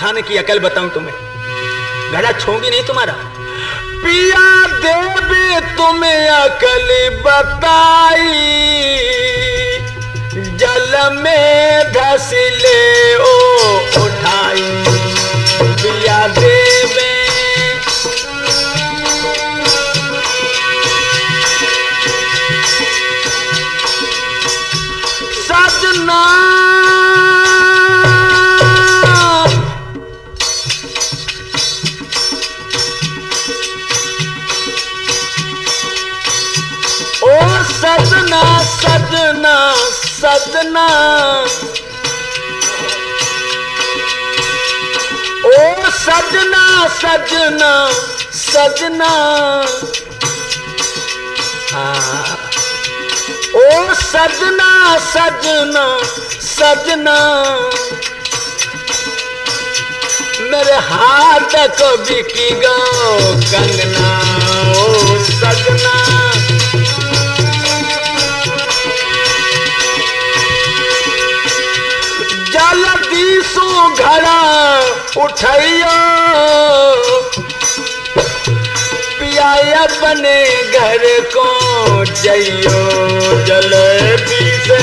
उठाने की अकल बताऊं तुम्हें, घड़ा छोंगी नहीं तुम्हारा। पिया देवी तुम्हें अकल बताई, जल में धस ले ओ उठाई। पिया देवी सजना सजना सजना सजना ओ सजना सजना सजना, हाँ ओ सजना सजना सजना, मेरे हाथ को बिकी गो कंगना। ओ सजना जल्दी सो घड़ा उठाइयो, पिया अपने घर को जाइयो जल्दी से।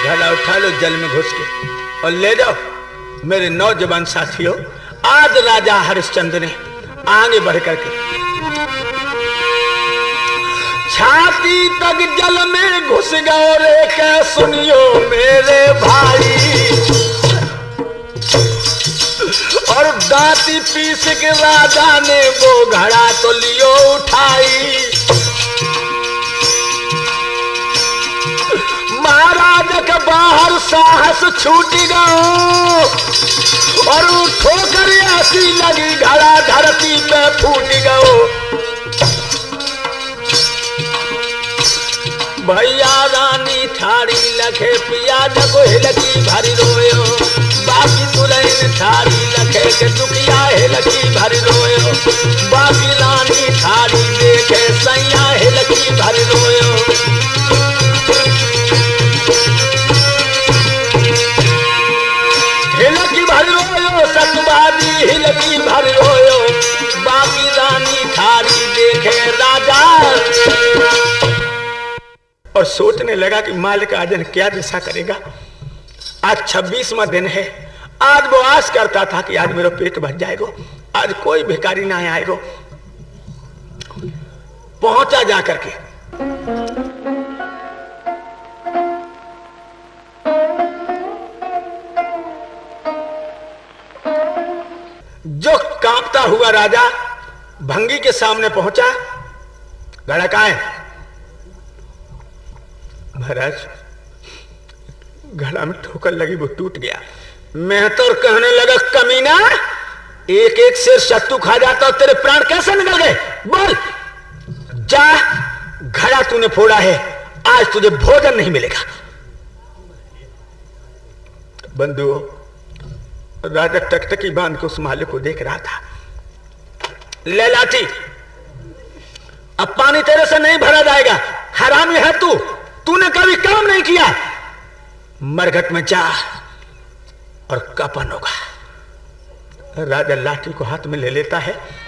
घड़ा उठा लो जल में घुस के और ले जाओ मेरे नौजवान साथियों। आज राजा हरिश्चंद्र ने आगे बढ़ करके छाती तक जल में घुस गए रे क्या सुनियो मेरे भाई, और दांती पीस के राजा ने वो घड़ा तो लियो उठाई। महाराज के बाहर साहस छूट गयो और ठोकर ऐसी लगी घड़ा धरती पे फूट गयो। भैया रानी थारी लखे पिया जगो लगी भरी रोयो, बाकी दुल्हन थारी लखे के दुखिया है लगी भरी रोयो, बाकी रानी थारी देखे सैया है लगी भरी रोयो। हिलकी भर रोयो सतबादी हिलकी भर रोयो, बाकी रानी थारी देखे राजा। और सोचने लगा कि मालिक आज क्या दिशा करेगा। आज 26वां दिन है, आज वो आस करता था कि आज मेरा पेट भर जाएगा, आज कोई भिखारी ना आएगा। पहुंचा जाकर के जो कांपता हुआ राजा भंगी के सामने पहुंचा। घड़ा कहां है? महाराज घड़ा में ठोकर लगी, वो टूट गया। मैं तो कहने लगा कमीना, एक एक शेर शत्रु खा जाता और तेरे प्राण कैसे निकल गए? बोल, जा घड़ा तूने फोड़ा है, आज तुझे भोजन नहीं मिलेगा। बंधुओं, राजा टकटकी बांध के उस मालिक को देख रहा था। ले लाठी, अब पानी तेरे से नहीं भरा जाएगा, हरामी है तू, तूने कभी काम नहीं किया, मरघट में जा और कफन होगा। राजा लाठी को हाथ में ले लेता है।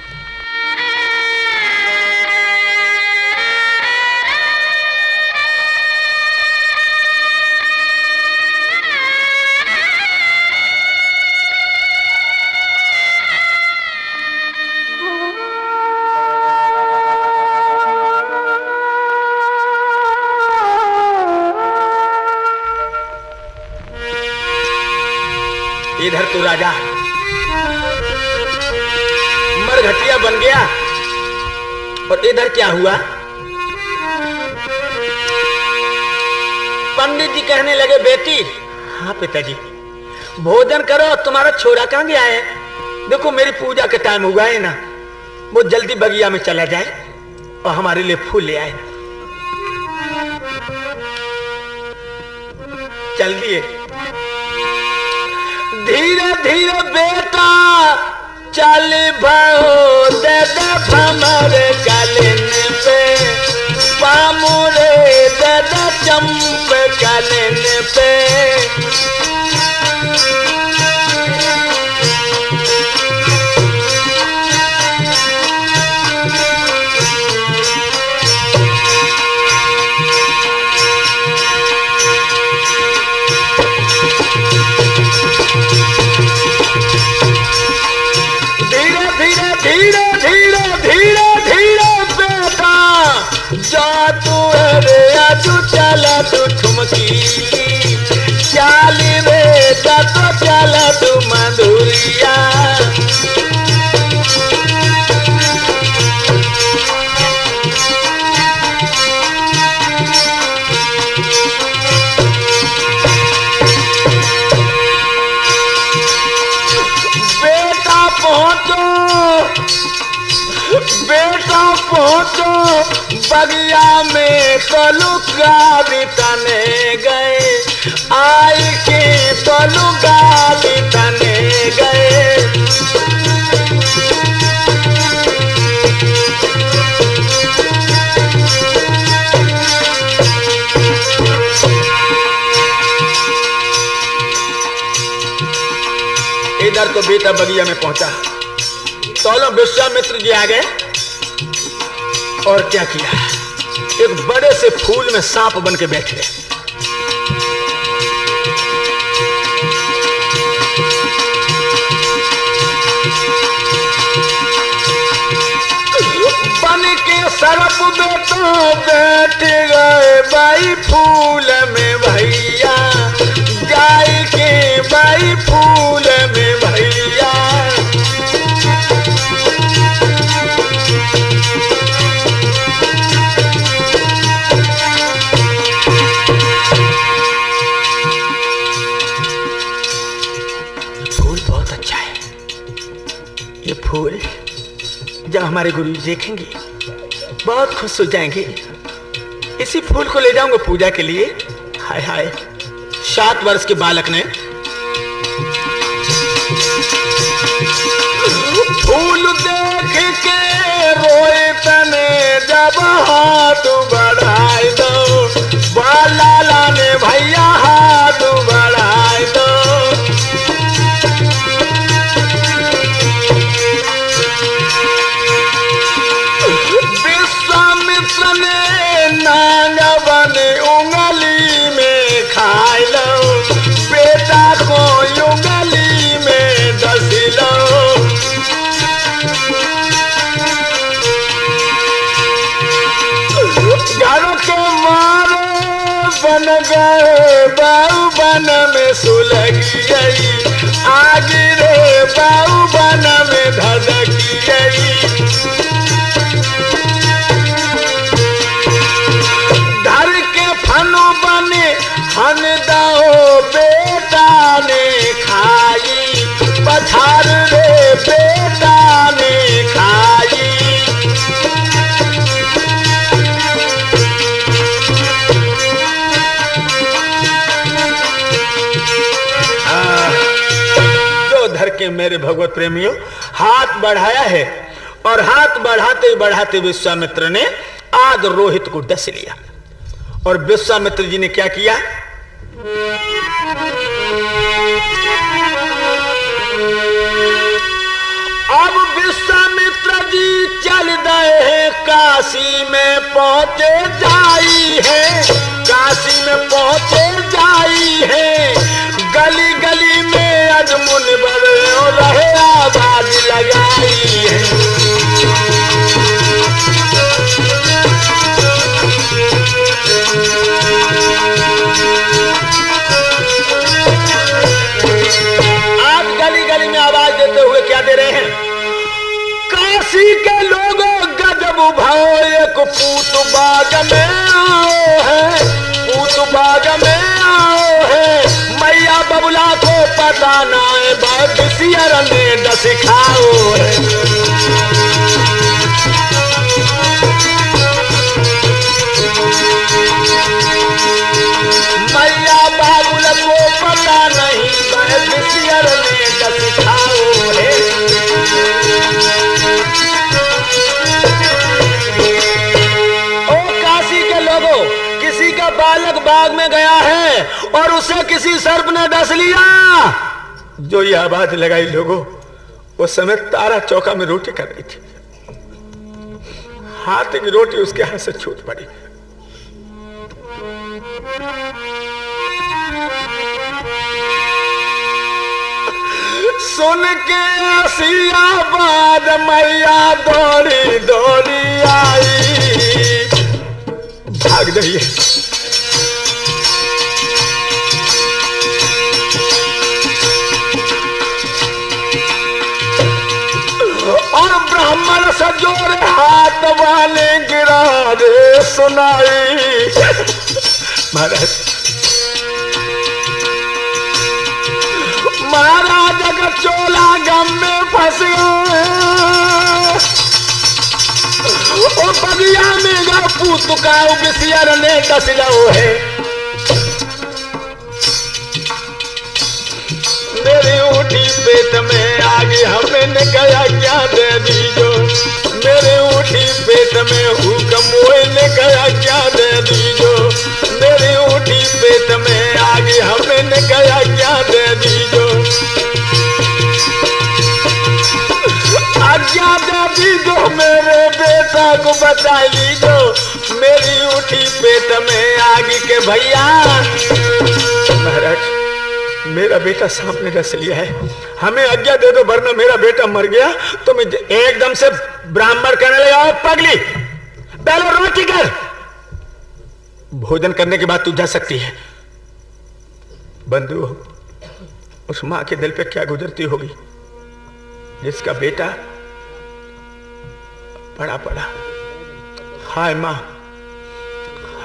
इधर तो राजा मरघटिया बन गया और इधर क्या हुआ? पंडित जी कहने लगे, बेटी। हाँ पिताजी। भोजन करो, तुम्हारा छोरा कहां गया है? देखो मेरी पूजा के टाइम हुआ है ना, वो जल्दी बगिया में चला जाए और हमारे लिए फूल ले आए। चल दिए। धीरे धीरे बेटा चल भाओ दे दे भमर कलिन पे पामुरे दे दे चंप कलिन पे धीरे धीरे धीरे धीरे बेटा जा तू रे आजू चला तू ठुमकीली चाल रे जा तो चला तू मधुरिया बेटा पहुंचो बगिया में तलुका बितने गए आई के तलुका बितने गए इधर तो बेटा बगिया में पहुंचा तो विश्वामित्र जी आ गए और क्या किया एक बड़े से फूल में सांप बन के बैठे बन के सरप बेटो बैठ गए बाई फूल में भैया जाए के बाई फूल में भैया फूल जब हमारे गुरु जी देखेंगे बहुत खुश हो जाएंगे इसी फूल को ले जाऊंगा पूजा के लिए हाय हाय 7 वर्ष के बालक ने फूल देख के रोए तने जब हाथ बढ़ाए दो बाला ने भैया हाथ बढ़ाए दो उंगली में खाए लो बेटा को उंगली में डस लो घर के मारो बन गए बाऊ बन में सुलगी गई आगे रे बाऊ बन में धधकी गई हन दाओ बेटा ने खाई पथार रे बेटा ने खाई जो धर के मेरे भगवत प्रेमियों हाथ बढ़ाया है और हाथ बढ़ाते बढ़ाते विश्वामित्र ने आग रोहित को डस लिया और विश्वामित्र जी ने क्या किया अब विश्वामित्र जी चल गए काशी में पहुंचे जाई है काशी में पहुंचे जाई है गली गली में अजमुन बड़े रहे आवाज लगाई है आवाज देते हुए क्या दे रहे हैं काशी के लोगों गजब भाव एक पूत बाग में आओ है पूत बाग में आओ है मैया बबुला को पता ना है बसियर ने डस खाओ है मैया बाबुल को पता नहीं बसियर ने डस खाओ है उसे किसी सर्प ने डस लिया। जो ये आवाज लगाई लोगों, उस समय तारा चौका में रोटी कर रही थी, हाथ की रोटी उसके हाथ से छूट पड़ी। सुन के आसिया बाद मैया दौड़ी दौड़ी आई, भाग जाइए। और ब्राह्मण सजोर हाथ वाले गिरा रे सुनाई। महाराज महाराज अगर चोला गम में फंस गए, ओ बगिया में गा पुतुका बिसियर ने डस लो है। मेरी उठी पेट में आगे हमने गया क्या दे दीजो, मेरे उठी पेट में हुक्म ने गया क्या दे दीजो, मेरी उठी पेट में आगे हमने गया क्या दे दीजो। आज्ञा दे दीजो मेरे बेटा को बचा लीजो, मेरी उठी पेट में आगे के भैया। महाराज मेरा बेटा सांप ने डस लिया है, हमें आज्ञा दे दो वरना मेरा बेटा मर गया। तो मैं एकदम से ब्राह्मण कहने लगा, पगली पहले रोटी कर, भोजन करने के बाद तू जा सकती है। बंधु उस मां के दिल पे क्या गुजरती होगी जिसका बेटा पड़ा पड़ा। हाय मां,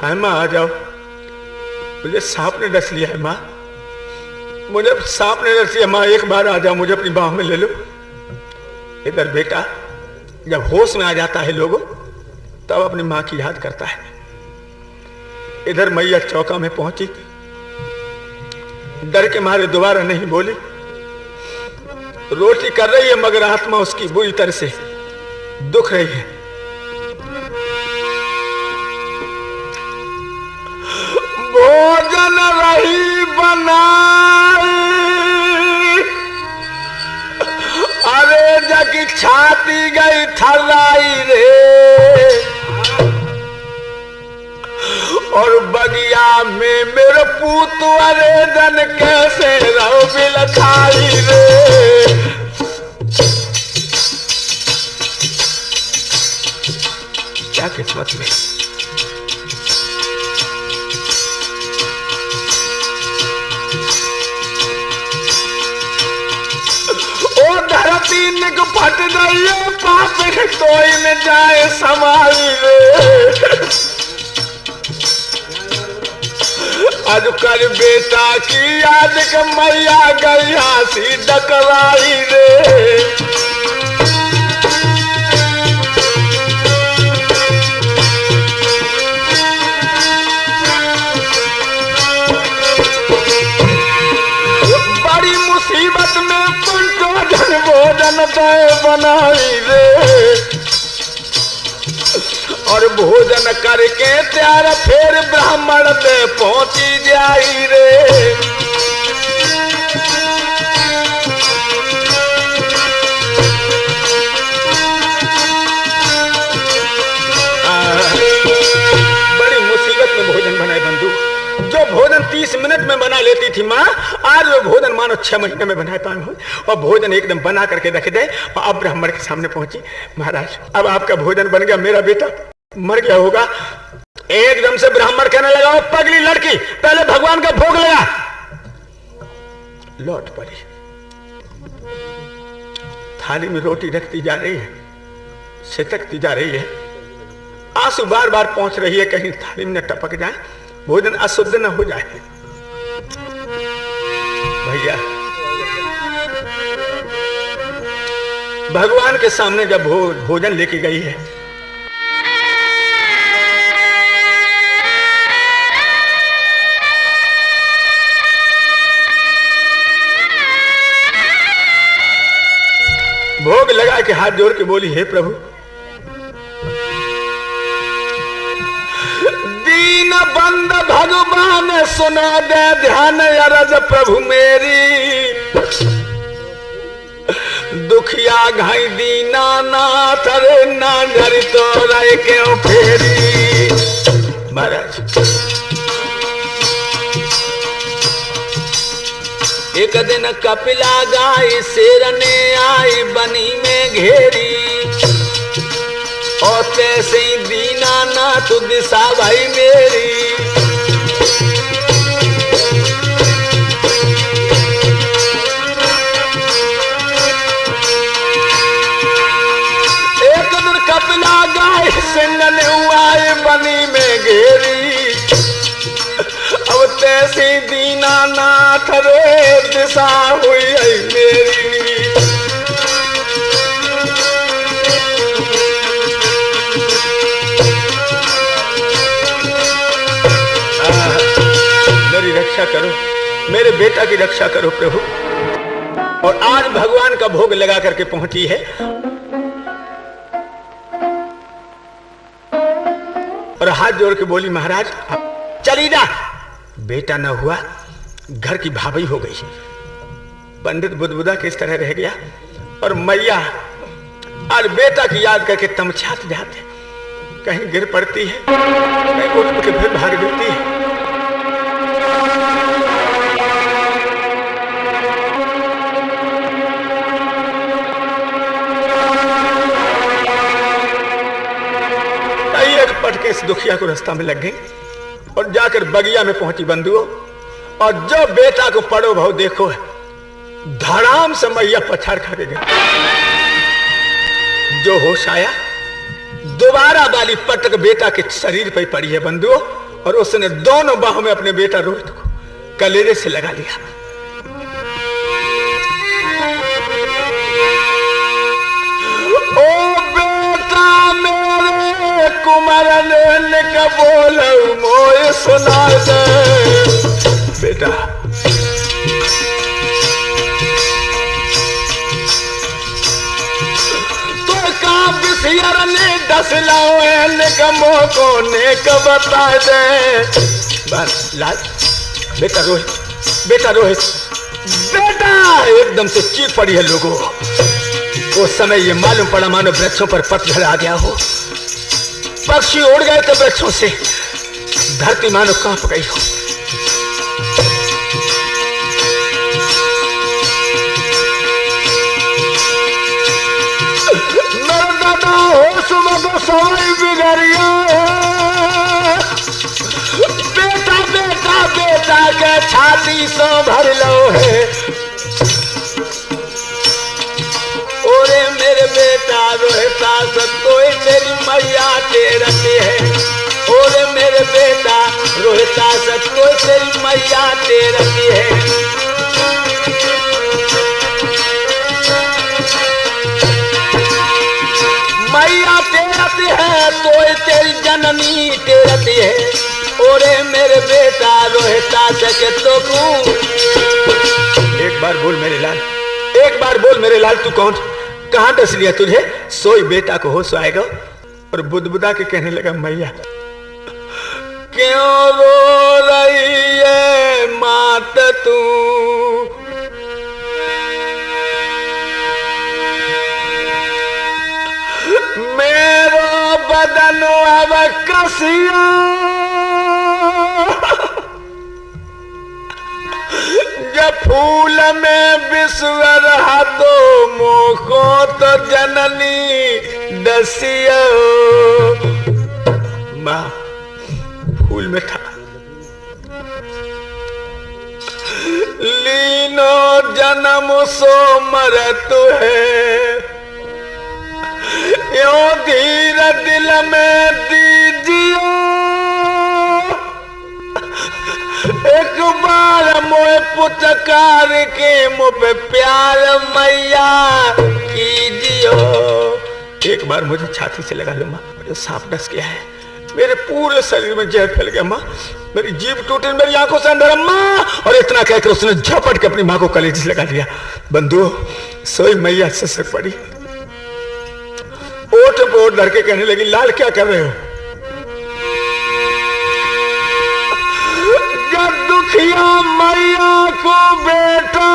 हाय मां आ जाओ, मुझे सांप ने डस लिया है मां, मुझे सांप ने डस लिया मां, एक बार आ जाओ, मुझे अपनी बाहों में ले लो। इधर बेटा जब होश में आ जाता है लोगों तब अपनी मां की याद करता है। इधर मैया चौका में पहुंची, डर के मारे दोबारा नहीं बोली। रोटी कर रही है मगर आत्मा उसकी बुरी तरह से दुख रही है। भोजन रही बनाई, अरे जगी छाती गई थर्राई रे, और बगिया में मेरे पूत अरे जन कैसे रहो बिल खाई रे। क्या किस्मत में। ओ धरती निक फट गई, पाप तो न जाए समाई रे। आज कल बेटा की याद के मैया गई सी डकराई रे। बड़ी मुसीबत में पंचोजन भोजन तय बनाई रे, और भोजन करके त्यार फिर ब्राह्मण पे पहुंची जाई रे। बड़ी मुसीबत में भोजन बनाए बंधु। जो भोजन 30 मिनट में बना लेती थी माँ, आज वो भोजन मानो 6 महीने में बनाए पाए हो, और भोजन एकदम बना करके रख दे। और अब ब्राह्मण के सामने पहुंची, महाराज अब आपका भोजन बन गया, मेरा बेटा मर गया होगा। एकदम से ब्राह्मण कहने लगा, पगली लड़की पहले भगवान का भोग लगा। लौट पड़ी, थाली में रोटी रखती जा रही है, सिटकती जा रही है, आंसू बार बार पहुंच रही है, कहीं थाली में न टपक जाए, भोजन अशुद्ध न हो जाए। भैया भगवान के सामने जब भोजन लेके गई है, भोग लगा के हाथ जोड़ के बोली, हे प्रभु दीन बंद भगवान सुना दे ध्यान अरज प्रभु मेरी, दुखिया घाई दीना नाथ रे ना जरी तो राय क्यों फेरी। महाराज एक दिन कपिला गाय शेरने आई बनी में घेरी, और तैसे ही दीना नाथ दिशा भाई मेरी। एक दिन कपिला गाय सिंगने आए बनी में घेरी, अब तैसी दीना नाथ रे दिशा हुई है मेरी। मेरी रक्षा करो, मेरे बेटा की रक्षा करो प्रभु। और आज भगवान का भोग लगा करके पहुंची है, और हाथ जोड़ के बोली महाराज चली जा। बेटा न हुआ, घर की भाभी हो गई। पंडित बुदबुदा किस तरह रह गया, और मैया आज बेटा की याद करके तमछात जाते, कहीं गिर पड़ती है, कहीं उठ के फिर भाग देती है। एक पटके इस दुखिया को रास्ता में लग गई, और जाकर बगिया में पहुंची बंधुओं, और जो बेटा को पड़ो भाव देखो, धड़ाम से मैया पछाड़ खा के गई। जो होश आया, दोबारा वाली पटक बेटा के शरीर पर पड़ी है बंधुओं, और उसने दोनों बाहों में अपने बेटा रोहित को कलेरे से लगा लिया। ओ बेटा मेरे कुमार ने का बोल मोए सुना दे। बेटा तो का बिसियर ने दस लाओ निकमो को ने का बता दे। बस लाल बेटा रोहित, बेटा रोहित, बेटा एकदम से चीख पड़ी है लोगों। उस समय ये मालूम पड़ा मानो वृक्षों पर पतझड़ आ गया हो, पक्षी उड़ गए थे वृक्षों से, धरती मानो कांप गई हो। मेरे दादा हो सुबह को सवाई बिगड़िया, बेटा बेटा बेटा के छाती से भर लो है। ओरे मेरे बेटा रोहिता सतोई तेरी मैया तेरती है। ओरे मेरे बेटा रोहिता सतोई तेरी मैया तेरती है। मैया तेरती है तो तेरी जननी तेरती है। ओरे मेरे बेटा रोहिता सके तो एक बार बोल मेरे लाल, एक बार बोल मेरे लाल, तू कौन, कहां डस लिया तुझे? सोई बेटा को होश आएगा। और बुदबुदा के कहने लगा मैया क्यों रो रही है मात तू, मेरो बदन अब कसिया, जब फूल में विश्वर हाथो मोको तो जननी दसिया। माँ फूल में था, लीनो जन्म सो मरत है, यो धीर दिल में दीजिए, एक बार मोए पुचकार के मुँह पे प्यार मैया कीजियो। एक बार मुझे छाती से लगा लो माँ, मुझे सांप डस गया है, मेरे पूरे शरीर में जहर फैल गया माँ, मेरी जीभ टूटी, मेरी आंखों से अंधेरा माँ। और इतना कहकर उसने झपट के अपनी माँ को कलेजे से लगा लिया। बंधु सोई मैया ससक पड़ी, ओठ पे ओठ धर के कहने लगी लाल क्या कर रहे हो? या मैया को बेटा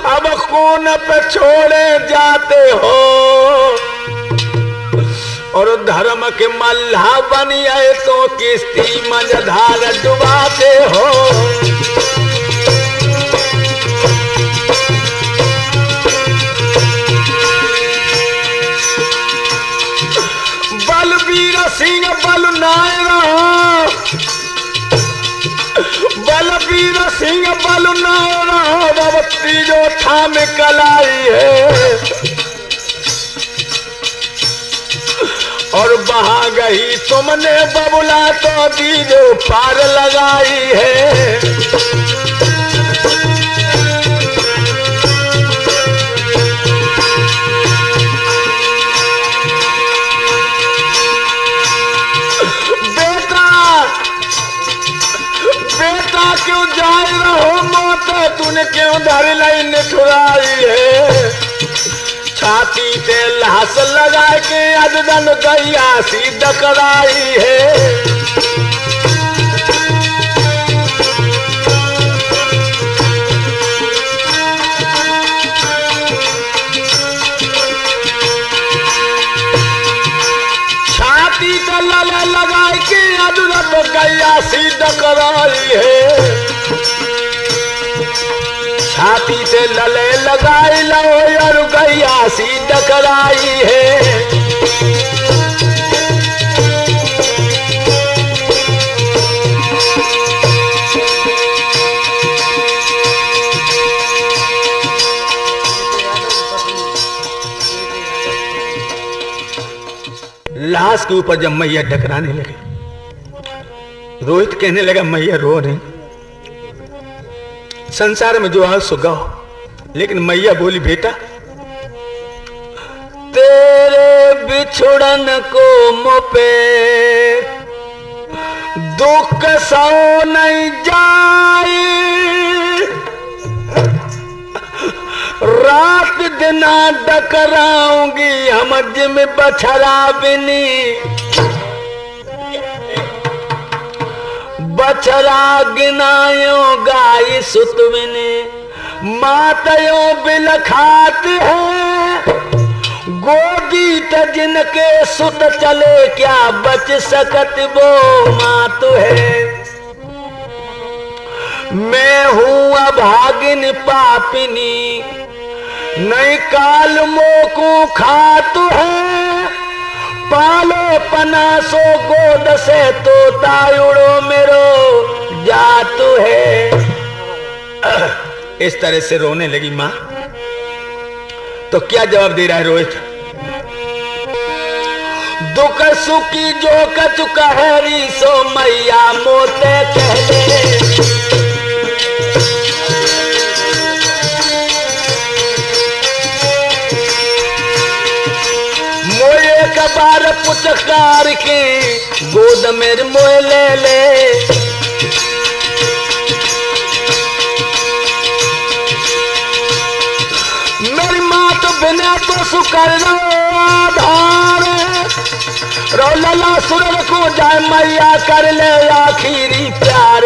अब कौन पे छोड़े जाते हो, और धर्म के मल्लाह बनिए तो किस्ती मझधार डुबाते हो। बलबीर सिंह बलनायरा, बलबीर सिंह बलनायरा अब तीजो थाम कलाई है, और बहा गई तुमने बबुला तो दीजो पार लगाई है। बेटा क्यों जाए रहो मौत, तूने क्यों धर लाइन ठुराई है। छाती पे लाश लगा के अदन गैया सीध कराई है। छाती पे लले लगा के अदन गैया सीध कराई है। छाती से लले लगाई लो और गैया सीध कराई है। लाश के ऊपर जब मैया टकराने लगी, रोहित कहने लगा मैया रो नहीं, संसार में जो आज सो गाओ। लेकिन मैया बोली बेटा तेरे बिछुड़न को मुझे दुख सो नहीं जाए, रात दिन डकराऊंगी हम जिम बछड़ा बिनी, बछड़ा गिनायो गाय सुतविने, मातयो बिल खात है, गोदी त जिनके सुत चले क्या बच सकत वो मात है। मैं हूँ अभागिन पापिनी, नहीं काल मोको खात है, पालो पनासो गोद से तो तायुड़ो मेरो जातु है। इस तरह से रोने लगी मां। तो क्या जवाब दे रहा है रोहित? दुख सुखी जो कछु कहरी सो मैया मोते कहले, मोए कबार पुचकार के गोद में मोए ले ले, मेरी माँ तो बिना तो सुकर आधार, रो लला सुरल को जाए मैया कर ले आखिरी प्यार।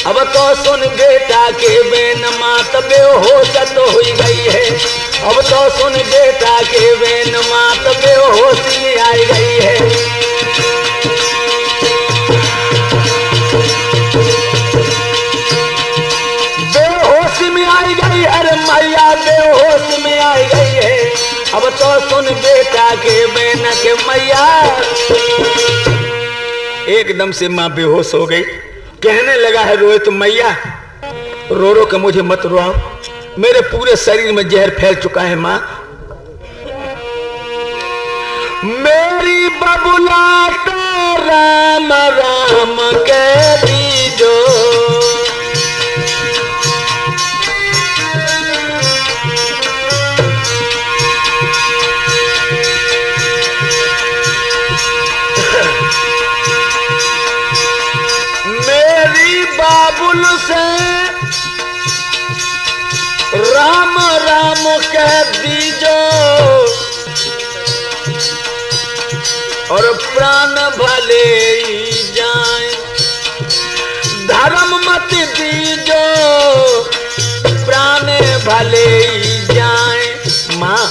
अब तो सुन बेटा के बेन मात बेहोश तो हुई गई है, अब तो सुन बेटा के बेन मात बेहोश में आई गई है। बेहोश में आई गई, अरे मैया बेहोश में आई गई है। अब तो सुन बेटा के बेन के मैया। एकदम से माँ बेहोश हो गई। कहने लगा है रोहित मैया रो रो के मुझे मत रुआओ, मेरे पूरे शरीर में जहर फैल चुका है माँ। मेरी बबुला तो राम राम कह दीजो, बाबुल से राम राम कह दीजो, और प्राण भले ही जाए, धर्म मत दीजो प्राण भले ही जाए। माँ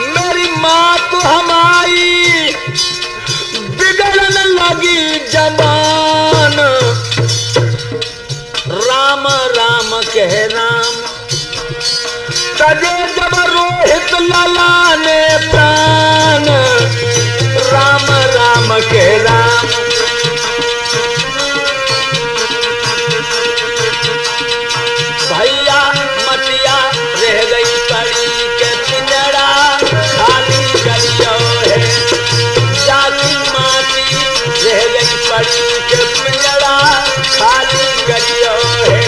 मेरी माँ तो हमारी बिगड़न लगी जबान, राम राम कह राम, तजे जब रोहित लाला ने प्राण, राम राम कह राम। भैया मतिया रह गई पड़ी के पिंजड़ा, खाली करियो है, जाति माटी रह गई पड़ी के पिंजड़ा, खाली करियो है।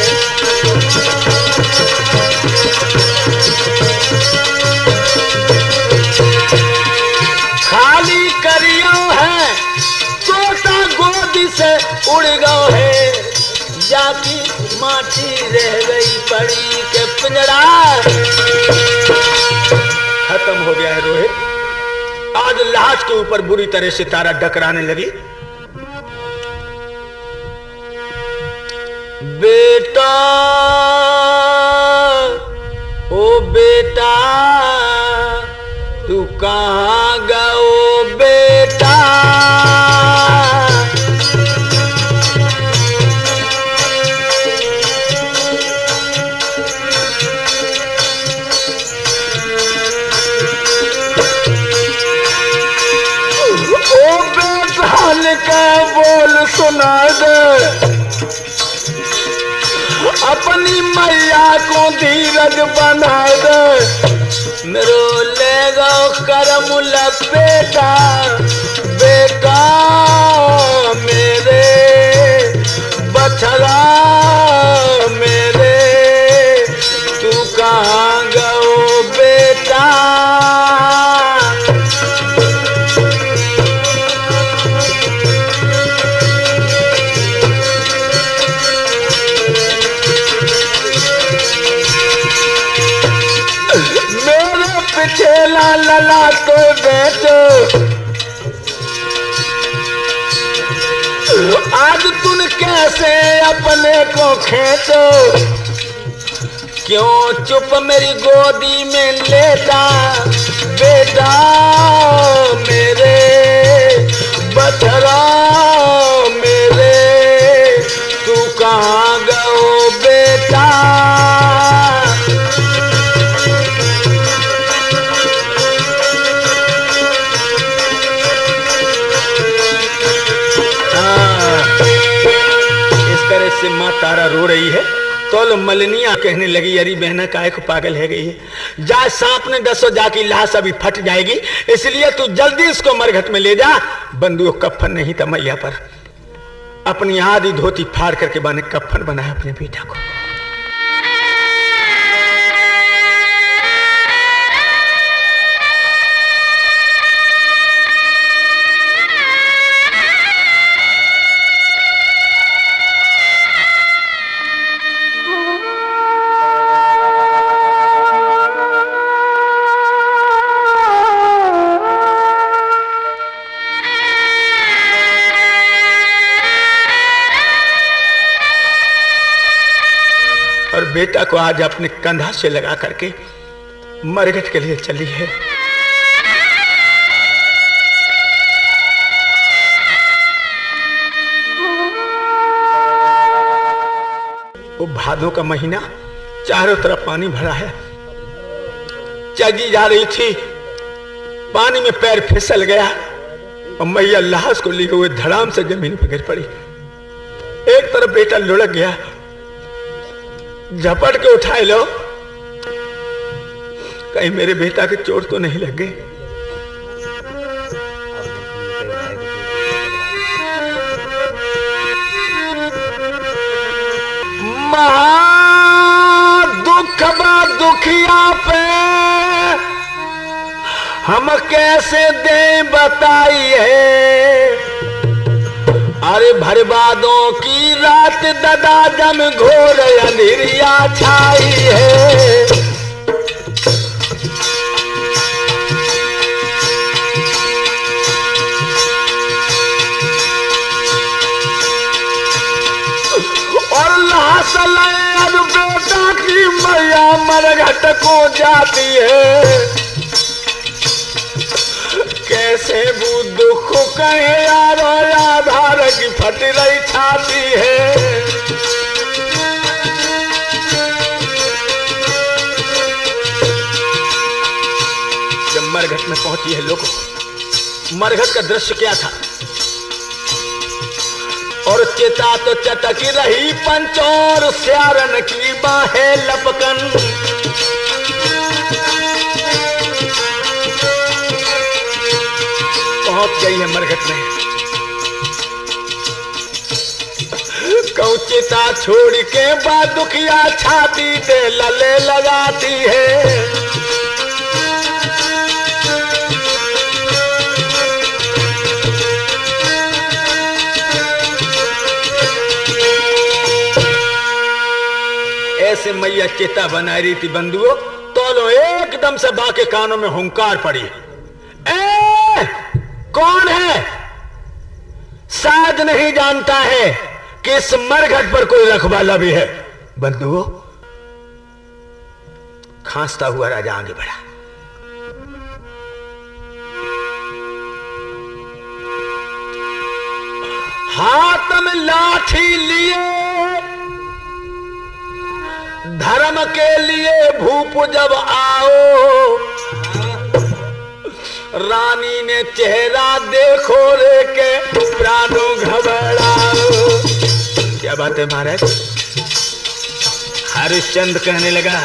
खाली करियो है, तोता गोदी से उड़ गयो है, जाति माटी रह गई पड़ी के पिंजड़ा। खत्म हो गया है रोहित। आज लाश के ऊपर बुरी तरह से तारा डकराने लगी। बेटा ओ बेटा तू कहाँ गयो बेटा, ओ बेटा का बोल सुना दे, अपनी मैया को धीरज बना दे, मेरो ले गो करम लपेटा, बेटा मेरे बछड़ा मेरे, तू कहाँ गयो बेटा। छेला लला तो बेचो, आज तुम कैसे अपने को खेचो, क्यों चुप मेरी गोदी में लेटा, बेटा मेरे बछड़ा मेरे, तू कहाँ गयो बेटा। से माँ तारा रो रही है तो मलिनिया कहने लगी, अरे बहना काहे को पागल है गई है, जा सांप ने डसो जाकी लाश अभी फट जाएगी, इसलिए तू जल्दी इसको मरघट में ले जा। बंधुओं कफन नहीं था मैया पर, अपनी आधी धोती फाड़ करके बाने कफन बनाया अपने बेटा को। और बेटा को आज अपने कंधा से लगा करके मरघट के लिए चली है। वो भादों का महीना, चारों तरफ पानी भरा है, चली जा रही थी, पानी में पैर फिसल गया और मैया लाश को लिए हुए धड़ाम से जमीन पर गिर पड़ी। एक तरफ बेटा लुढ़क गया, झपट के उठाए लो, कहीं मेरे बेटा की चोट तो नहीं लग गई। महा दुख बा दुखिया पे हम कैसे दे बताइए, अरे भरबादों की रात ददा जम घोर अंधेरिया छाई है। घाट को जाती है, कैसे वो दुख कहे यारो, आधार की फट रही छाती है। जब मरघट में पहुंची है लोगों, मरघट का दृश्य क्या था? और चिता तो चटकी रही पंचोर, स्यारन की बाहें लपकन। पहुंच गई है मरघट में, कौचिता छोड़ के बाद दुखिया छाती दे लले लगाती है। ऐसे मैया चेता बना रही थी बंधुओं, तो लो एकदम से बा के कानों में हुंकार पड़ी, ए कौन है? शायद नहीं जानता है कि इस मरघट पर कोई रखवाला भी है। बंधुओं, खांसता हुआ राजा आगे बढ़ा। हाथ में लाठी लिए धर्म के लिए भूप जब आओ, रानी ने चेहरा देखो रे के प्राणों घबराओ। क्या बात है महाराज? हरिश्चंद्र कहने लगा,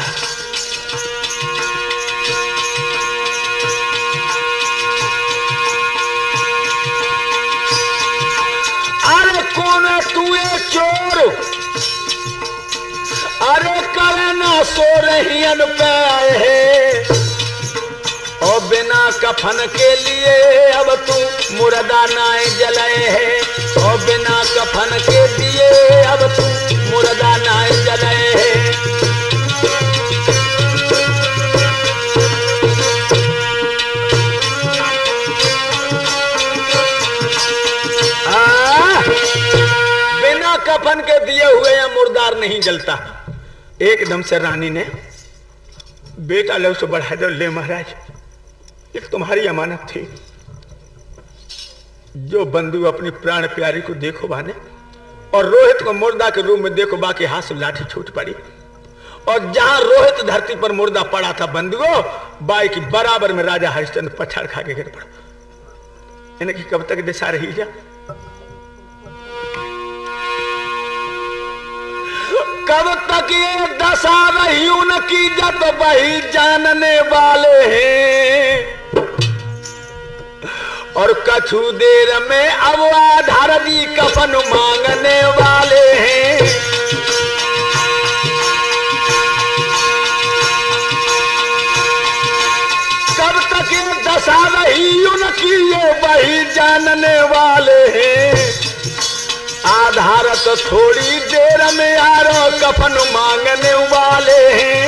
अरे कौन है तू ये चोर? अरे करना सो रही पे आए है, और बिना कफन के लिए अब तू मुर्दा नाए जलाए है, और बिना कफन के लिए अब तू मुर्दा नाए जलाए है। बिना कफन के दिए हुए या मुर्दार नहीं जलता। एकदम से रानी ने बेटा लो से बढ़ा दो, ले महाराज एक तुम्हारी अमानत थी। जो बंधु अपनी प्राण प्यारी को देखो बाने, और रोहित को मुर्दा के रूप में देखो, बाकी हाथ से लाठी छूट पड़ी, और जहां रोहित धरती पर मुर्दा पड़ा था बंधुओं, बाई की बराबर में राजा हरिश्चंद्र पछाड़ खा के गिर पड़ा। इनकी कब तक दिशा रही जा? कब तक ये दशा रही उनकी, जब वही जानने वाले हैं। और कछु देर में अब आधार दी कफन मांगने वाले हैं। कब तक ये दशा रही उनकी, ये वही जानने वाले हैं। आधार तो थोड़ी देर में आरो कफन मांगने वाले हैं।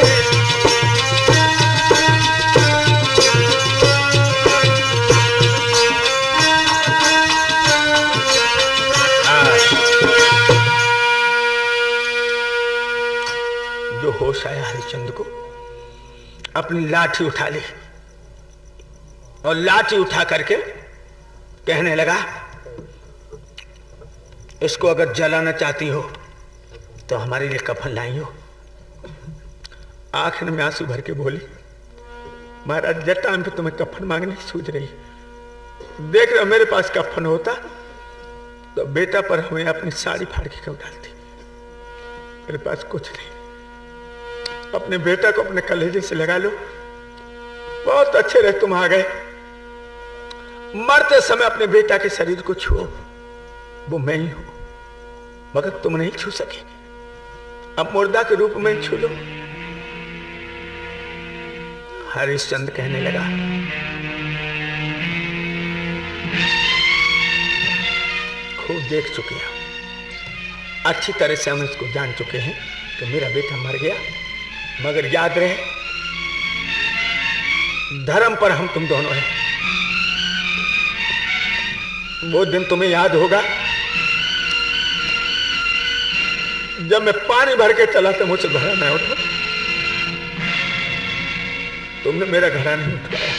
जो होश आया हरिश्चंद्र को, अपनी लाठी उठा ली, और लाठी उठा करके कहने लगा, इसको अगर जलाना चाहती हो तो हमारे लिए कफन लाई हो। आंख में आंसू भर के बोली, महाराज जटा में तुम्हें कफन मांगने की सूझ रही, देख रहे हो मेरे पास कफन होता तो बेटा पर हमें अपनी साड़ी फाड़ के क्यों डालती। मेरे पास कुछ नहीं, अपने बेटा को अपने कलेजे से लगा लो। बहुत अच्छे रहे तुम आ गए, मरते समय अपने बेटा के शरीर को छुओ, वो मैं ही हूं, मगर तुम नहीं छू सके। अब मुर्दा के रूप में छू लो। हरिश्चंद्र कहने लगा, खूब देख चुके हैं, अच्छी तरह से हम इसको जान चुके हैं कि मेरा बेटा मर गया, मगर याद रहे धर्म पर हम तुम दोनों हैं। वो दिन तुम्हें याद होगा जब मैं पानी भर के चला था, मुझसे भरा मैं उठा, तुमने मेरा घड़ा नहीं उठवाया।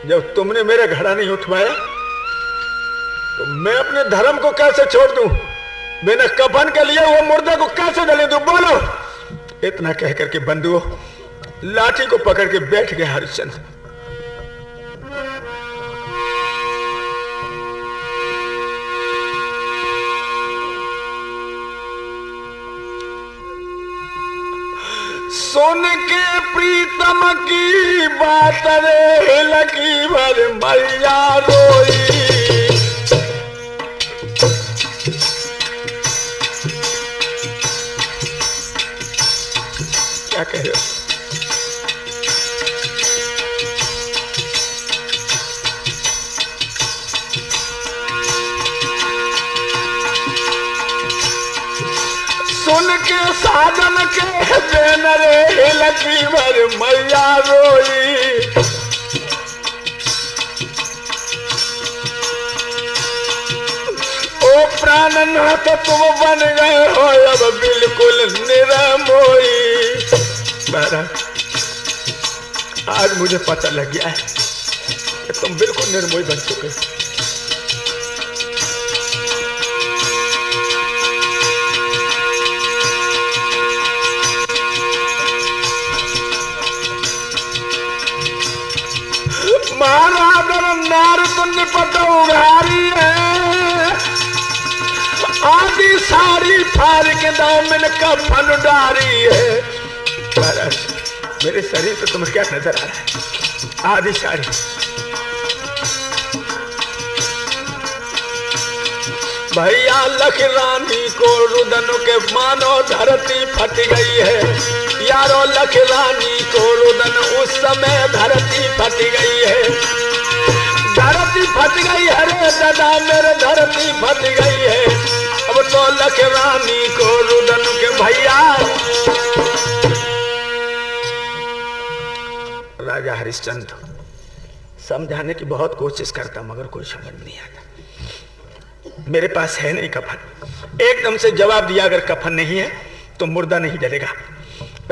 जब तुमने मेरा घड़ा नहीं उठवाया तो मैं अपने धर्म को कैसे छोड़ दूं? बिना कफन के लिए वो मुर्दा को कैसे जले दूं? बोलो। इतना कह करके बंधुओं लाठी को पकड़ के बैठ गया हरिश्चंद्र। सुन के प्रीतम की बात रे लगी भर मैया रोई। क्या कह रहे हो? सुन के साधन के बेन रे लगी भर मैया रोई। ओ प्राणनाथ तुम बन गए हो अब बिल्कुल निरमोई। आज मुझे पता लग गया है कि तुम बिल्कुल निर्मोही बन चुके हो। महाराज नार तुन्य पता उघारी है। आधी साड़ी फाड़ के दामन का फन डारी है। मेरे शरीर पे तुम्हें क्या नजर आ रहा है? आधी साड़ी। भैया लख रानी को रुदन के मानो धरती फट गई है। यारो लख रानी को रुदन उस समय धरती फट गई है। धरती फट गई है रे दादा मेरे धरती फट गई है। अब तो लख रानी को रुदन के भैया। राजा हरिश्चंद्र समझाने की बहुत कोशिश करता मगर कोई समझ नहीं आता। मेरे पास है नहीं कफन। एकदम से जवाब दिया अगर कफन नहीं है तो मुर्दा नहीं जलेगा।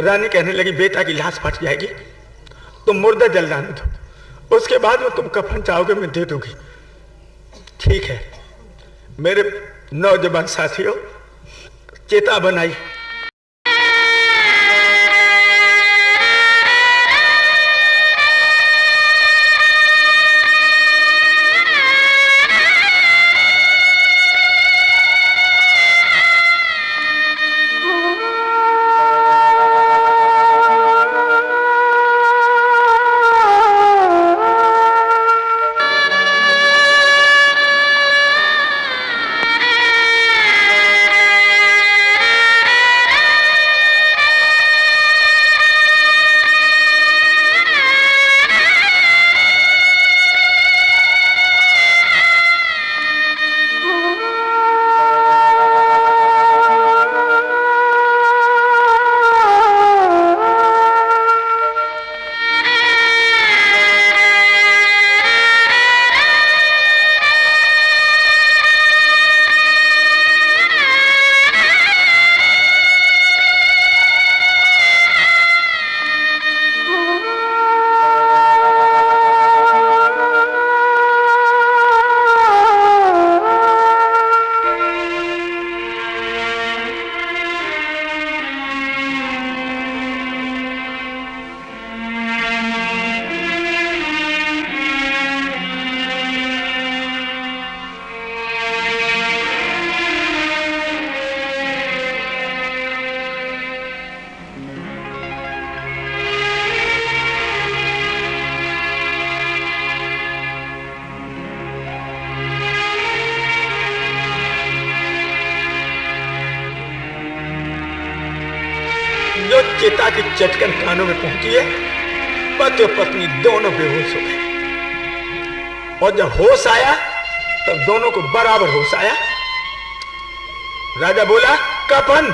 रानी कहने लगी बेटा की लाश फट जाएगी तुम मुर्दा जलाने दो, उसके बाद में तुम कफन चाहोगे मैं दे दूंगी। ठीक है। मेरे नौजवान साथियों चिता बनाई। जो चिता की चटकन कानों में पहुंची है पति और पत्नी दोनों बेहोश हो गए। और जब होश आया तब दोनों को बराबर होश आया। राजा बोला कफन।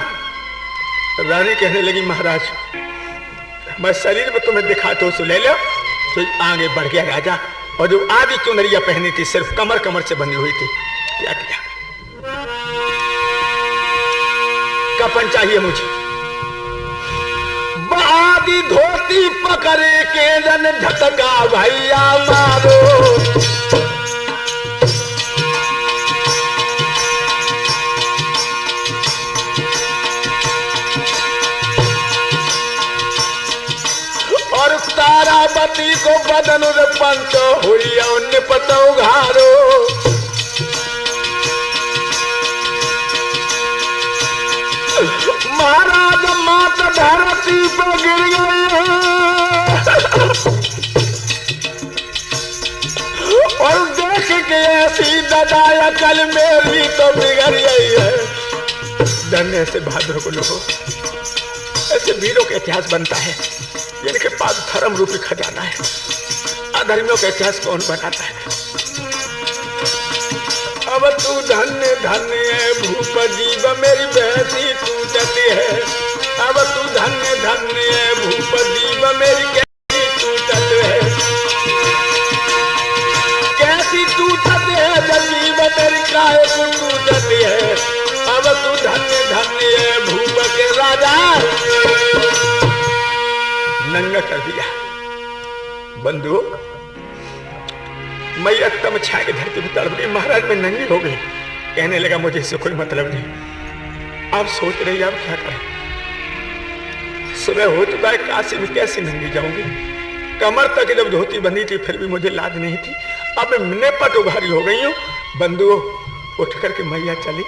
रानी कहने लगी महाराज मैं शरीर में तुम्हें दिखाता हूं ले लो। तो आगे बढ़ गया राजा और जो आधी चुनरिया पहनी थी सिर्फ कमर कमर से बनी हुई थी क्या किया? कफन चाहिए मुझे। दी धोती पकड़े के जन झटका भैया मारो। और तारावती को बदन पंच हुई निपटो घारो। महाराज मात धरती पर गिर गई और देख के ऐसी ददाया कल मेरी तो बिगड़ गई है। धन्य से बहादुर को लोगों, ऐसे वीरों का इतिहास बनता है जिनके पास धर्म रूपी खजाना है। अधर्मियों का इतिहास कौन बनाता है? अब तू धन्य धन्य है भूप जीव मेरी बहसी टूटती है। अब तू धन्य धन्य है भूप जीव मेरी कैसी टूटत है। कैसी टूटत है जीव तेरी काहे को टूटती है। अब तू धन्य धन्य है भूप के राजा। नंगा कर दिया बंधु। मैया तम छा के धरती पर तड़प गई। महाराज में नंगी हो गई। कहने लगा मुझे इससे कोई मतलब नहीं। आप सोच रही आप क्या करें? सुबह हो चुका है, काशी में कैसे नंगी जाऊंगी? कमर तक जब धोती बंधी थी फिर भी मुझे लाज नहीं थी। अब मैं पट उघारी हो गई हूँ। बंधु उठ करके मैया चली।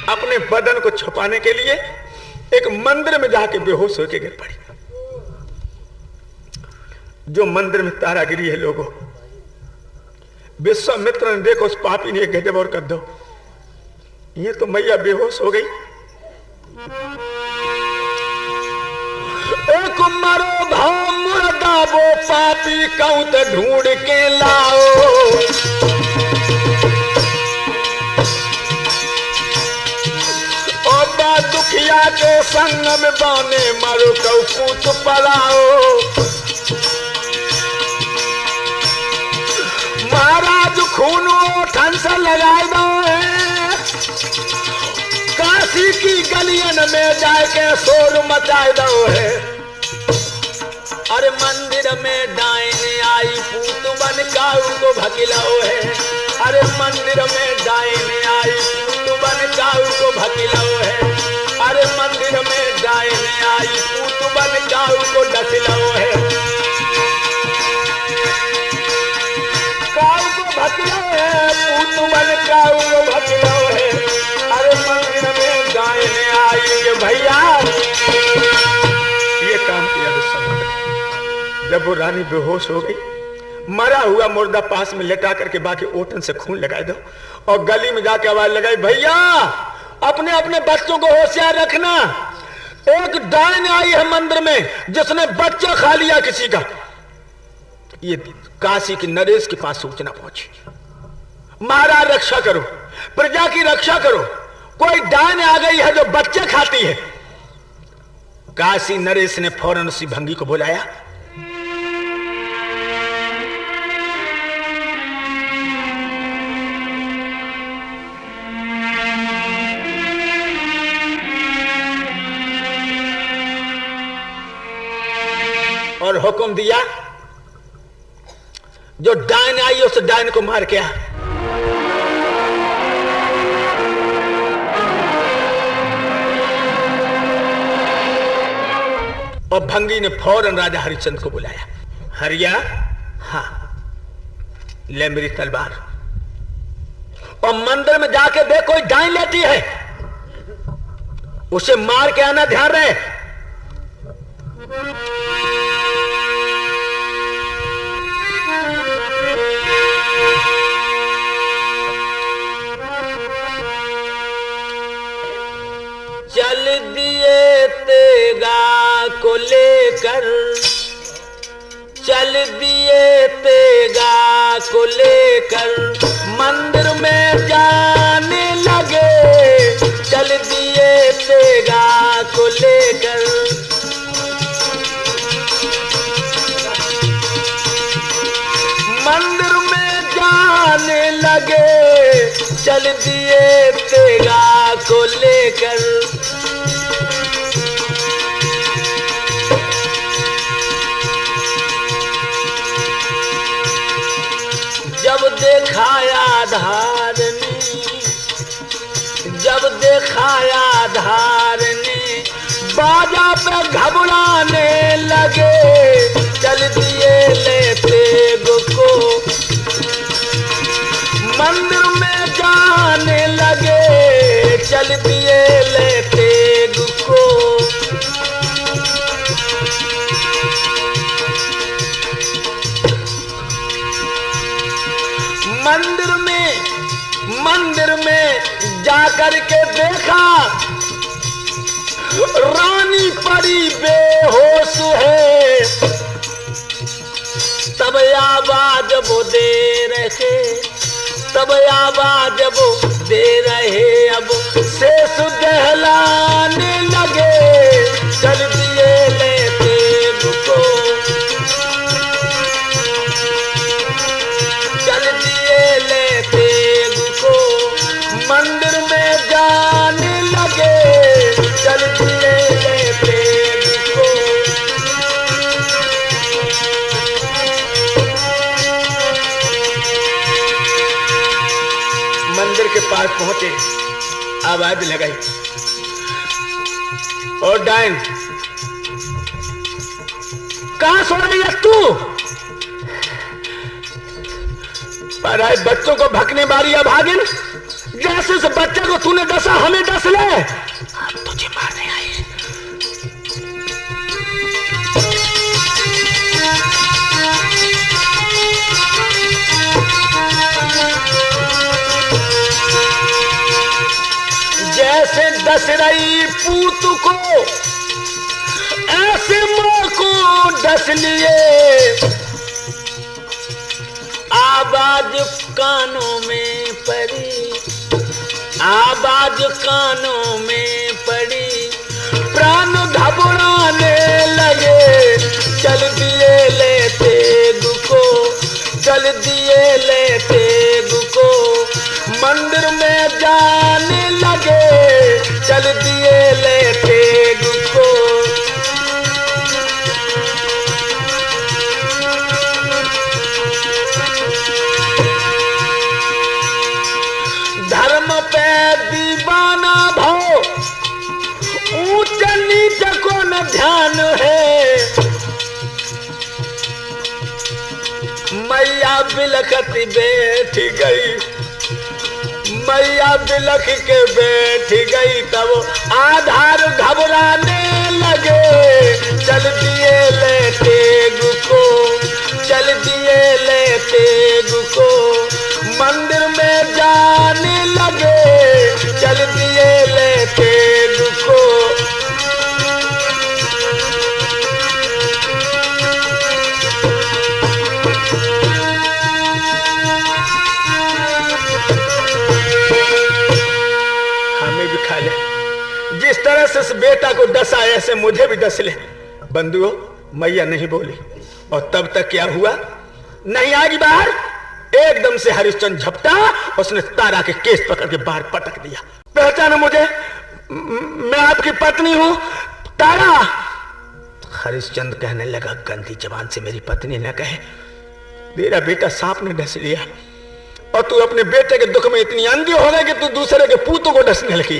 अपने बदन को छुपाने के लिए एक मंदिर में जाके बेहोश होकर गिर पड़ी। जो मंदिर में तारागिरी है लोगों, विश्वामित्र ने देखो उस पापी ने एक गजब और कर दो। ये तो मैया बेहोश हो गई। एक मरो भाव मुर्दा वो पापी कौत ढूंढ के लाओ। दुखिया के संग में बाने मारो कौ पूत पलाओ। महाराज खूनो ठन से लगाए दो है। काशी की गलियन में जाके शोर मचाए दो है। अरे मंदिर में डायने आई पूत बन काऊ को भकिलाओ है। अरे मंदिर में डायने आई पूत बन काऊ को भकिलाओ है। अरे मंदिर में डायने आई पूत बन काऊ को डसिलाओ है। काऊ को भकिलाओ है, पूत बन काऊ को भकिलाओ है। अरे मंदिर में डायने आई के भैया ये काम किया। जब वो रानी बेहोश हो गई, मरा हुआ मुर्दा पास में लेटा करके बाकी ओटन से खून लगाए दो और गली में जाके आवाज लगाई, भैया अपने अपने बच्चों को होशियार रखना। एक डायन आई है मंदिर में जिसने बच्चा खा लिया किसी का। ये काशी के नरेश के पास सूचना पहुंची। महाराज रक्षा करो, प्रजा की रक्षा करो, कोई डायन आ गई है जो बच्चे खाती है। काशी नरेश ने फौरन उसी भंगी को बुलाया। और हुक्म दिया जो डायन आई उस डायन को मार के आ। और भंगी ने फौरन राजा हरिश्चंद्र को बुलाया। हरिया, हाँ ले मेरी तलवार, और मंदिर में जाके देख कोई डायन लेती है, उसे मार के आना, ध्यान रहे। चल दिए तेगा को लेकर, चल दिए तेगा को लेकर, मंदिर में जाने लगे। चल दिए तेगा को लेकर, मंदिर में जाने लगे। चल दिए तेगा को लेकर, जब देखाया धारने, जब देखाया धारने, बाजा पे घबराने लगे। चल दिए लेते को, मंदिर में जाने लगे। चल दिए लेते को, मंदिर में जाकर के देखा, रानी परी बेहोश है। तब आवाज वो दे रहे, तब आवाज वो दे रहे, अब शेष दहलाने लगे। चल दिए लेते को, चल दिए लेते को, मंदिर में जाने लगे। चल दिए लेते को, मंदिर के पास पहुंचे, आवाज लगाई, और डायन, कहां सो रही है तू? पर आए बच्चों को भगने मारी अभागिन, जैसे उस बच्चे को तूने डसा, हमें डस ले, हम तुझे मारने आए। जैसे डस रही पूत को, ऐसे मां को डस लिए। आवाज कानों में पड़ी, आवाज कानों में पड़ी, प्राण घबराने लगे। चल दिए लेते को, चल दिए लेते को, मंदिर में जाने लगे। चल दिए लेते को, धर्म पे दीवाना भाव, ऊंच नीच को न ध्यान है। मैया बिलखत बैठ गई, मैया बिलख के बैठ गई, तब आधार घबराने लगे। चल दिए लेते को, चल दिए लेते को, मंदिर में जाने लगे। चल दिए लेते को, हमें भी खा ले, जिस तरह से इस बेटा को डसा ऐसे मुझे भी डस ले। बंधुओं, मैया नहीं बोली, और तब तक क्या हुआ, नहीं आगी बाहर। एकदम से हरिश्चंद्र झपटा, उसने तारा के केस पकड़ के बाहर पटक दिया। पहचानो मुझे, मैं आपकी पत्नी हूं, तारा। हरिश्चंद्र कहने लगा, गंदी जबान से मेरी पत्नी न कहे, तेरा बेटा सांप ने डस लिया और तू अपने बेटे के दुख में इतनी अंधी हो गई कि तू दूसरे के पूतों को डसने लगी।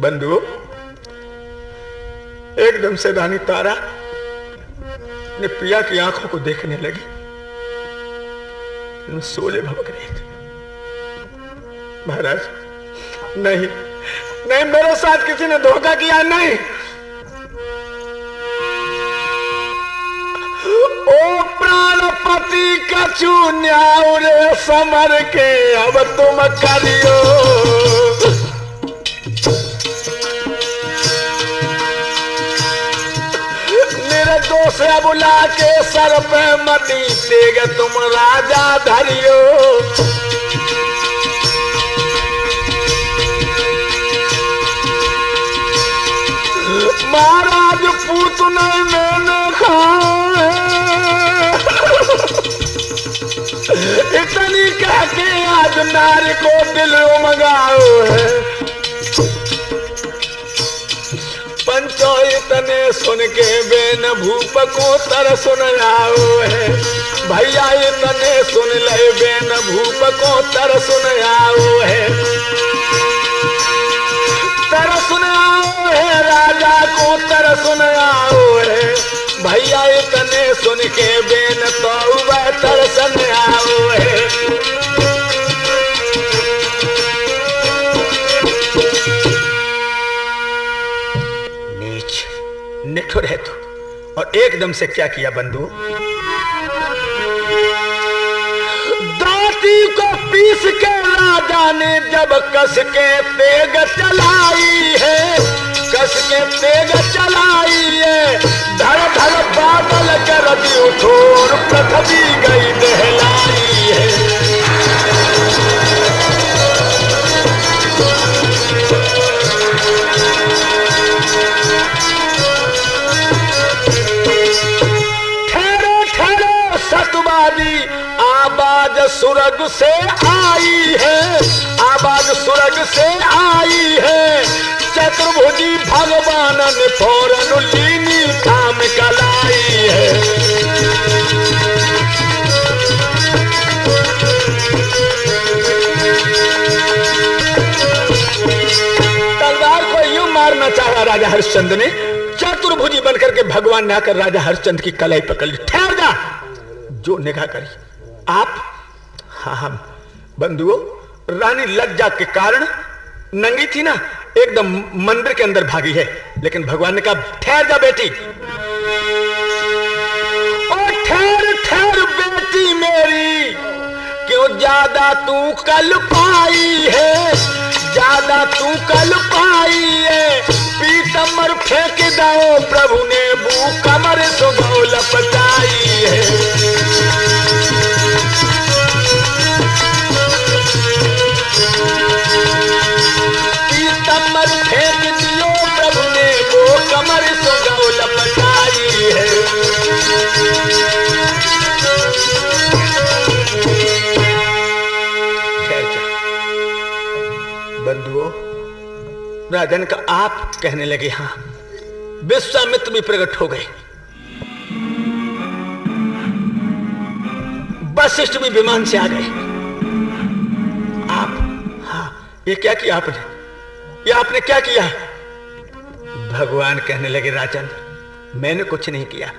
बंधु, एकदम से रानी तारा अपने पिया की आंखों को देखने लगी। सोले भवक रहे थे। महाराज, नहीं नहीं, मेरे साथ किसी ने धोखा किया नहीं। ओ प्राणपति कछु न्याय रे समर के अब तुम करियो। निर्दोष बुला के सर पे मती तेग तुम राजा धरियो। महाराज पूत नहीं मैंने खाए, इतनी कह के आज नारी को दिल मंगाओ है। पंचो इतने सुन के बेन भूप को तर सुन आओ है। भैया इतने सुन ले बेन भूप को तर सुन आओ है। तर सुन आओ है, राजा को तर सुन आओ है। भैया इतने सुन के बेन तो वह तर सुन आओ है। नीच निठुर है तू। और एकदम से क्या किया बंधु? दाती को पीस के राजा ने जब कस के तेग चलाई है, कस के तेग चलाई है। धड़ धड़ बादल कर दी उठोर पृथ्वी गई दहलाई है। ठहरो ठहरो सतवादी, आवाज सुरग से आई है, आवाज सुरग से आई है। चतुर्भुजी भगवान ने फौरन लीनी थाम कलाई है। तलवार को यूं मारना चाहा राजा हरिश्चंद्र ने। चतुर्भुजी बनकर के भगवान ने आकर राजा हरिश्चंद्र की कलाई पकड़ ली। ठहर जा, जो निगाह करी आप। हाँ बंधुओं, रानी लज्जा के कारण नंगी थी ना, एकदम मंदिर के अंदर भागी है। लेकिन भगवान ने कहा ठहर जा बेटी। ओ ठहर ठहर बेटी मेरी, क्यों ज्यादा तू कल पाई है, ज्यादा तू कल पाई है। पीतम्बर फेंक दो प्रभु ने बू कमर सुगौ लपटाई है। कमर फेंक दियो प्रभु ने वो कमर सुगौ लपटाई है। बंधुओं, राजन का आप कहने लगे। हाँ, विश्वामित्र भी प्रकट हो गए, वशिष्ठ भी विमान से आ गए। आप, हाँ, ये क्या किया आपने? ये आपने क्या किया? भगवान कहने लगे राजन, मैंने कुछ नहीं किया।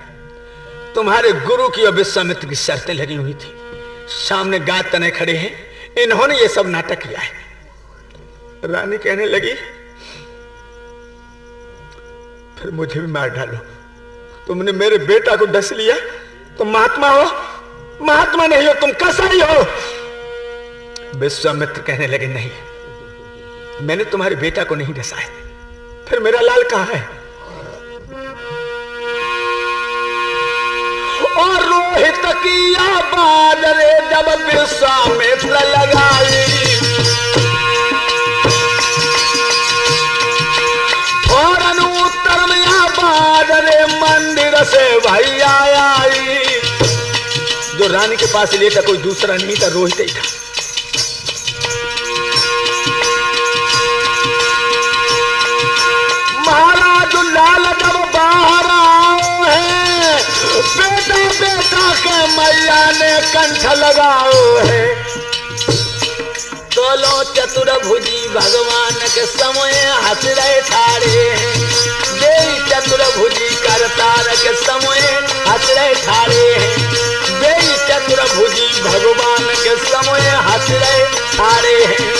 तुम्हारे गुरु की और विश्वामित्र की शर्तें लगी हुई थी। सामने गाद तने खड़े हैं, इन्होंने ये सब नाटक किया है। रानी कहने लगी फिर मुझे भी मार डालो। तुमने मेरे बेटा को डस लिया, तुम महात्मा हो? महात्मा नहीं हो, तुम कसाई हो। विश्वामित्र कहने लगे नहीं, मैंने तुम्हारे बेटा को नहीं डसा है। फिर मेरा लाल कहां है? और रोहित की आवाज रे जब विश्वामित्र लगाई, फौरन उत्तर में आवाज रे मंदिर से भैया आई। जो रानी के पास लेता कोई दूसरा नहीं था, रोहित ही था। महाराज लाल जब बाहर आओ है, बेटा बेटा के मैं मैया ने कंठ लगाओ है। दोनों चतुर्भुजी भगवान के समय हंस रहे ठाड़े हैं। देई चतुर्भुजी करतार के समय हंस रहे ठाड़े हैं। देई चतुर्भुजी भगवान के समय हंस रहे ठाड़े हैं।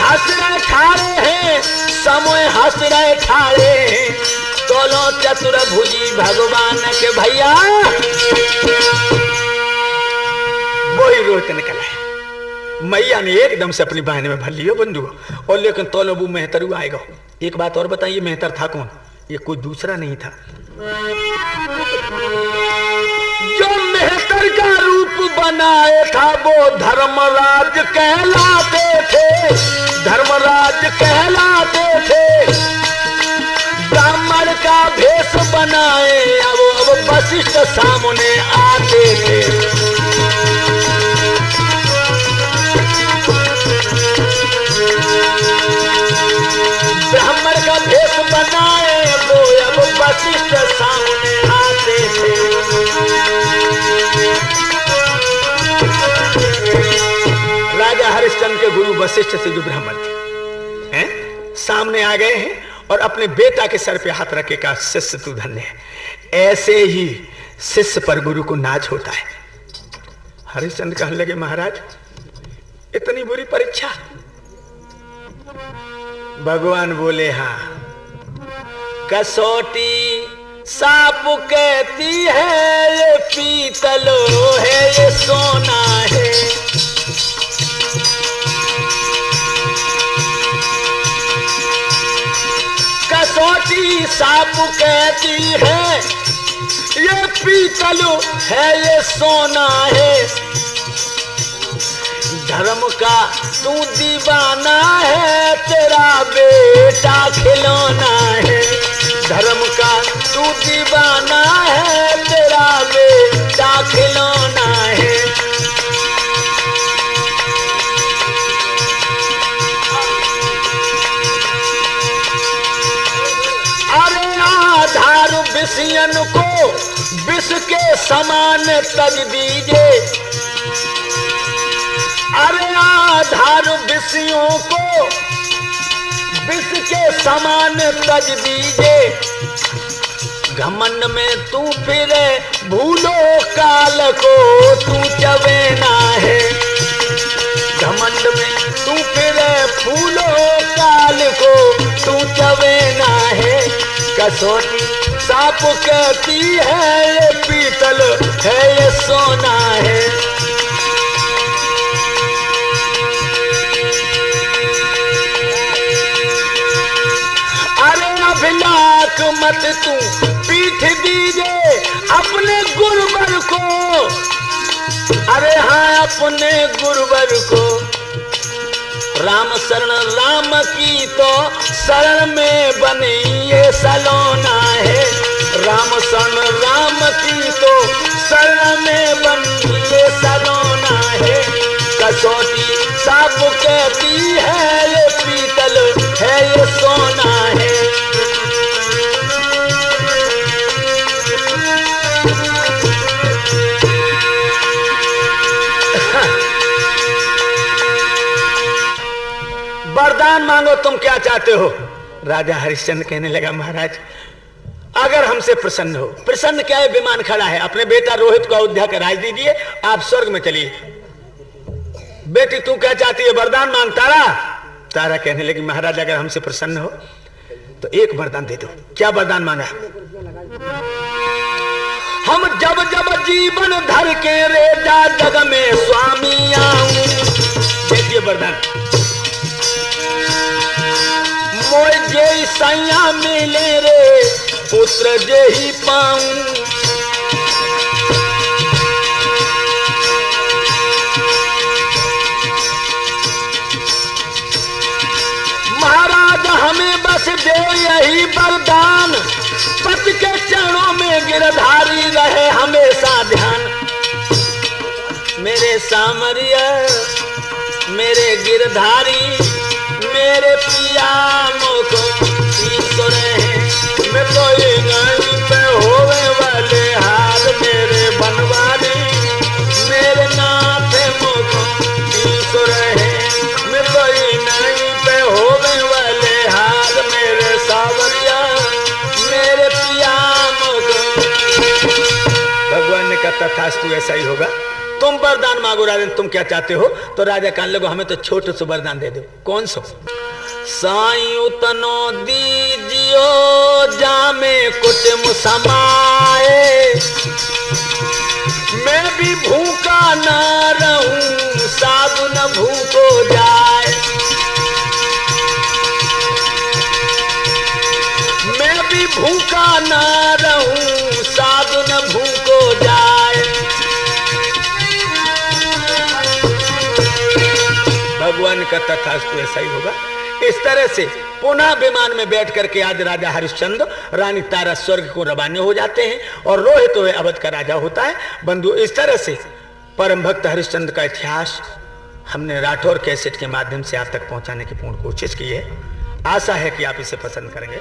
हंस रहे ठाड़े हैं, समय हंस रहे ठाड़े हैं। दोनों चतुर्भुजी भगवान के भैया वही रोत निकला है। मैया ने एकदम से अपनी बहन में भर लियो बंधु, और लेकिन तोलो वो मेहतरू आएगा। एक बात और बताइए, मेहतर था कौन? ये कोई दूसरा नहीं था। जो मेहतर का रूप बनाए था वो धर्मराज कहलाते थे। धर्मराज कहलाते थे। ब्राह्मण का भेष बनाए अब वशिष्ठ सामने आते थे। ब्राह्मण का भेष बनाए वो अब वशिष्ठ सामने आते थे। राजा हरिश्चंद्र के गुरु वशिष्ठ से जो ब्राह्मण थे हैं सामने आ गए हैं और अपने बेटा के सर पे हाथ रखे का शिष्य तू धन्य है। ऐसे ही शिष्य पर गुरु को नाच होता है। हरिश्चंद्र कहने लगे महाराज इतनी बुरी परीक्षा? भगवान बोले हाँ, कसौटी साप कहती है ये पीतलो है ये सोना है। कसौटी साप कहती है ये पीतलो है ये सोना है। धर्म का तू दीवाना है तेरा बेटा खिलौना है। धर्म का तू दीवाना है तेरा बेटा खिलौना है। अरे आधार विषयन को विष के समान तज दीजिए। अरे आधार विषयों को विष के समान तज दीजिए। घमंड में तू फिरे भूलो काल को तू चवेना है। घमंड में तू फिरे भूलो काल को तू चवेना है। कसौटी साप कहती है ये पीतल है ये सोना है। अभिलाख मत तू पीठ दीजिए अपने गुरुवर को। अरे हाँ अपने गुरुवर को। राम शरण राम की तो शरण में बनी ये सलोना है। राम शरण राम की तो शरण में बनी ये सलोना है। कसौटी साप कहती है ये पीतल है ये सोना है। वरदान मांगो तुम क्या चाहते हो? राजा हरिश्चंद्र कहने लगा महाराज अगर हमसे प्रसन्न हो। प्रसन्न क्या है? विमान खड़ा है, अपने बेटा रोहित को अयोध्या का राज दीजिए, आप स्वर्ग में चलिए। बेटी तू क्या चाहती है? वरदान मांग। तारा तारा कहने लगी महाराज अगर हमसे प्रसन्न हो तो एक वरदान दे दो। क्या वरदान मांगा? हम जब जब जीवन धर के रेजा जग में स्वामी आऊं। देखिए वरदान। मोय जे सैया मिले रे पुत्र जे ही पाऊं। महाराज हमें बस दे यही वरदान। पति के चरणों में गिरधारी रहे हमेशा ध्यान। मेरे सामरिया मेरे गिरधारी मेरे पिया मोको तथास्तु ऐसा ही होगा। तुम वरदान मांगो राजन, तुम क्या चाहते हो? तो राजा कहने लगो हमें तो छोटे से वरदान दे दो। कौन सो? साईं तनो दीजियो जामे कुटुम समाए, मैं भी भूखा ना रहूं साधु न भूखो जाए, मैं भी भूखा ना रहूं साधु न भूखो जाए। भगवान का तथास्तु ऐसा ही होगा। इस तरह से पुनः विमान में बैठ करके आज राजा हरिश्चंद्र, रानी तारा स्वर्ग को रवाना हो जाते हैं और रोहित हुए अवध का राजा होता है। बंधु, इस तरह से परम भक्त हरिश्चंद्र का इतिहास हमने राठौर कैसेट के माध्यम से आप तक पहुंचाने की पूर्ण कोशिश की है। आशा है कि आप इसे पसंद करेंगे।